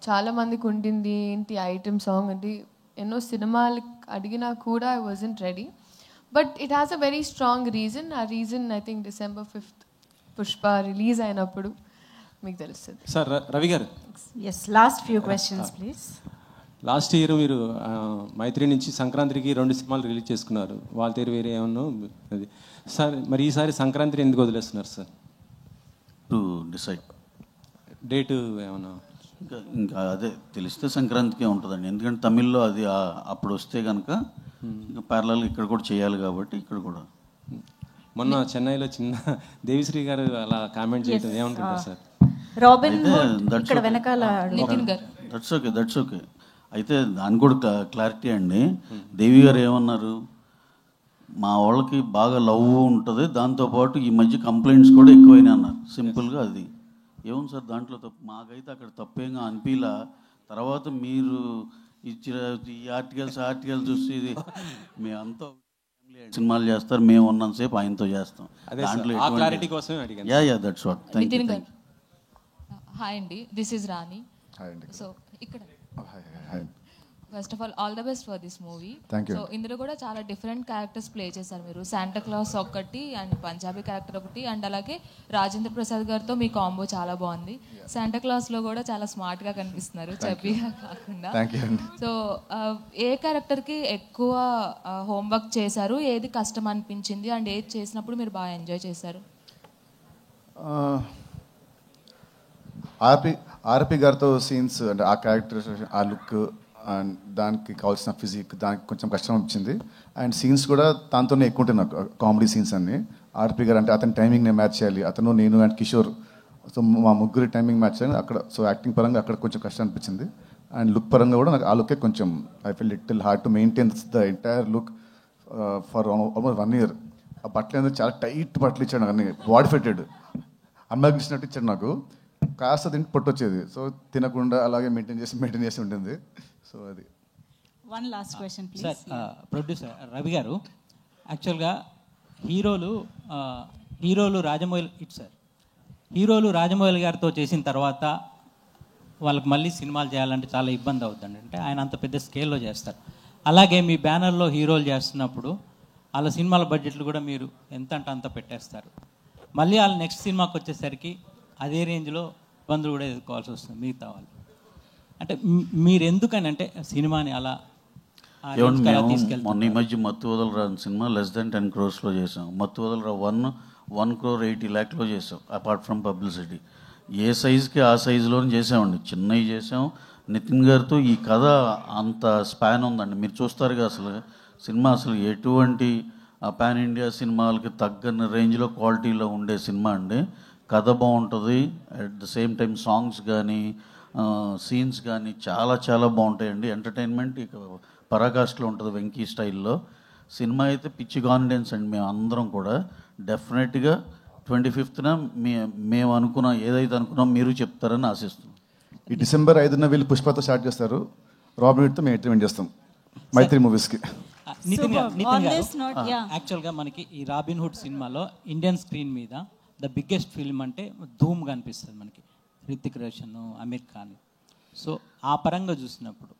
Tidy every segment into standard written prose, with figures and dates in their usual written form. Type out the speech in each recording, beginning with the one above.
చాలామందికి ఉండింది ఏంటి ఐటమ్ సాంగ్ అంటే ఎన్నో సినిమాలు అడిగినా కూడా I wasn't ready. But it has a very strong reason. ఆ reason I think December 5th Pushpa release అయినప్పుడు మీకు తెలుస్తుంది. Sir Ravi garu, yes, last few questions please. Last year మీరు మైత్రి నుంచి సంక్రాంతికి 2 సినిమాలు రిలీజ్ చేసుకున్నారు. వాళ్ళ తీరు వేరే ఏమన్నా అది సార్, మరి ఈసారి సంక్రాంతిని ఎందుకు వదిలేస్తున్నారు సార్? టు డిసైడ్ డేట్ ఏమన్నా? ఇంకా అదే తెలిస్తే సంక్రాంతికే ఉంటుందండి. ఎందుకంటే తమిళ్లో అది అప్పుడు వస్తే కనుక ఇంకా ప్యారలల్ ఇక్కడ కూడా చేయాలి కాబట్టి ఇక్కడ కూడా. మొన్న చెన్నైలో చిన్న దేవిశ్రీ గారు అలా కామెంట్ చేయడం ఏమనుకుంటారు సార్? రాబిన్ ఇక్కడ వెనకాల దట్స్ ఓకే. అయితే దాని కూడా క్లారిటీ అండి. దేవి గారు ఏమన్నారు, మా వాళ్ళకి బాగా లవ్ ఉంటుంది, దాంతోపాటు ఈ మధ్య కంప్లైంట్స్ కూడా ఎక్కువైనా అన్నారు. సింపుల్గా అది ఏముంది సార్ దాంట్లో తప్పు? మాకైతే అక్కడ తప్పేంగా అనిపిలా. తర్వాత మీరు ఇచ్చిన ఈ ఆర్టికల్స్ చూసి ఇది మేమంతా సినిమాలు చేస్తారు, మేము ఉన్నంతసేపు ఆయనతో చేస్తాం. దాంట్లో దట్స్ వాట్. హాయ్ అండి, దిస్ ఈజ్ రాణి. సో ఇక్కడ first of all the best for this movie. So ఇందులో కూడా చాలా డిఫరెంట్ క్యారెక్టర్స్ ప్లే చేశారు మీరు. శాంటా క్లాస్ ఒకటి అండ్ పంజాబీ క్యారెక్టర్ ఒకటి, అండ్ అలాగే రాజేంద్ర ప్రసాద్ గారితో మీ కాంబో చాలా బాగుంది. శాంటా క్లాస్లో కూడా చాలా స్మార్ట్గా కనిపిస్తున్నారు, చెప్పిగా కాకుండా. సో ఏ క్యారెక్టర్కి ఎక్కువ హోంవర్క్ చేశారు, ఏది కష్టం అనిపించింది, అండ్ ఏది చేసినప్పుడు మీరు బాగా ఎంజాయ్ చేశారు? ఆర్పి గారితో సీన్స్ అంటే ఆ క్యారెక్టర్, ఆ లుక్ అండ్ దానికి కావాల్సిన ఫిజిక్, దానికి కొంచెం కష్టం వచ్చింది. అండ్ సీన్స్ కూడా దాంతోనే ఎక్కువ ఉంటాయి నాకు, కామెడీ సీన్స్ అన్ని. ఆర్పి గారు అంటే అతని టైమింగ్ నేను మ్యాచ్ చేయాలి, అతను నేను అండ్ కిషోర్, సో మా ముగ్గురి టైమింగ్ మ్యాచ్ చేయాలి అక్కడ. సో యాక్టింగ్ పరంగా అక్కడ కొంచెం కష్టం అనిపించింది. అండ్ లుక్ పరంగా కూడా నాకు ఆ లుకే కొంచెం I feel little hard to maintain the entire look for almost 1 year. ఆ బట్టలు అనేది చాలా టైట్ బట్టలు ఇచ్చాడు నాకు, అన్ని బాడీ ఫిట్టెడ్ అమ్మాయికి ఇచ్చినట్టు ఇచ్చాడు నాకు. కాస్త తింటే పొట్టు వచ్చేది, సో తినకుండా అలాగే మెయింటైన్ చేసి ఉంటుంది. సో అది. One last question please. Sir, producer Ravi గారు, యాక్చువల్గా హీరోలు రాజమౌళి గారితో చేసిన తర్వాత వాళ్ళకి మళ్ళీ సినిమాలు చేయాలంటే చాలా ఇబ్బంది అవుతుంది. అంటే ఆయన అంత పెద్ద స్కేల్లో చేస్తారు. అలాగే మీ బ్యానర్లో హీరోలు చేస్తున్నప్పుడు వాళ్ళ సినిమాల బడ్జెట్లు కూడా మీరు ఎంత అంటే అంత పెట్టేస్తారు. మళ్ళీ వాళ్ళ నెక్స్ట్ సినిమాకి వచ్చేసరికి అదే రేంజ్లో ఇబ్బందులు కూడా ఎదుర్కోవాల్సి వస్తుంది మిగతా వాళ్ళు. అంటే మీరు ఎందుకని అంటే సినిమాని అలా తీసుకెళ్తారు? మొన్న ఈ మధ్య మత్తు వదలరా సినిమా less than 10 crores చేసాం. మత్తు వదలరా 1,80,00,000 చేసాం. అపార్ట్ ఫ్రమ్ పబ్లిసిటీ, ఏ సైజుకి ఆ సైజులోనే చేసామండి. చిన్నవి చేసాం. నితిన్ గారితో ఈ కథ అంత స్పాన్ ఉందండి. మీరు చూస్తారుగా అసలు సినిమా అసలు ఎటువంటి పాన్ ఇండియా సినిమాలకి తగ్గని రేంజ్లో క్వాలిటీలో ఉండే సినిమా అండి. కథ బాగుంటుంది, at the same time songs కానీ సీన్స్ కానీ చాలా చాలా బాగుంటాయండి. ఎంటర్టైన్మెంట్ ఇక పరాకాష్ఠలో ఉంటుంది వెంకీ స్టైల్లో. సినిమా అయితే పిచ్చి కాన్ఫిడెన్స్ అండి. మేము అందరం కూడా డెఫినెట్గా 25th మేము ఏదైతే అనుకున్నాం మీరు చెప్తారని ఆశిస్తున్నాం. ఈ December 5న వీళ్ళు పుష్పతో స్టార్ట్ చేస్తారు, రాబిన్తో మేము ఎంట్రీ చేస్తాం మైత్రి మూవీస్కి. నితిన్ గారు, యాక్చువల్గా మనకి ఈ రాబిన్హుడ్ సినిమాలో ఇండియన్ స్క్రీన్ మీద ద బిగ్గెస్ట్ ఫిల్మ్ అంటే ధూమ్గా అనిపిస్తుంది మనకి, హృతిక్ రోషన్, అమీర్ ఖాన్. సో ఆ పరంగా చూసినప్పుడు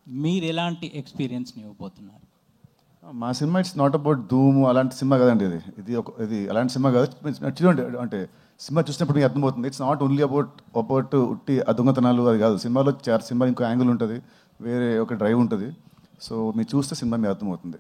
మీరు ఎలాంటి ఎక్స్పీరియన్స్ని ఇవ్వబోతున్నారు? మా సినిమా ఇట్స్ నాట్ అబౌట్ ధూమ్ అలాంటి సినిమా కదండి. ఇది అలాంటి సినిమా కాదు. చూడండి, అంటే సినిమా చూసినప్పుడు మీకు అర్థమవుతుంది. ఇట్స్ నాట్ ఓన్లీ అబౌట్ ఉట్టి దొంగతనాలు అది కాదు. సినిమాలో సినిమా ఇంకో యాంగిల్ ఉంటుంది, వేరే ఒక డ్రైవ్ ఉంటుంది. సో మీరు చూస్తే సినిమా మీకు అర్థమవుతుంది.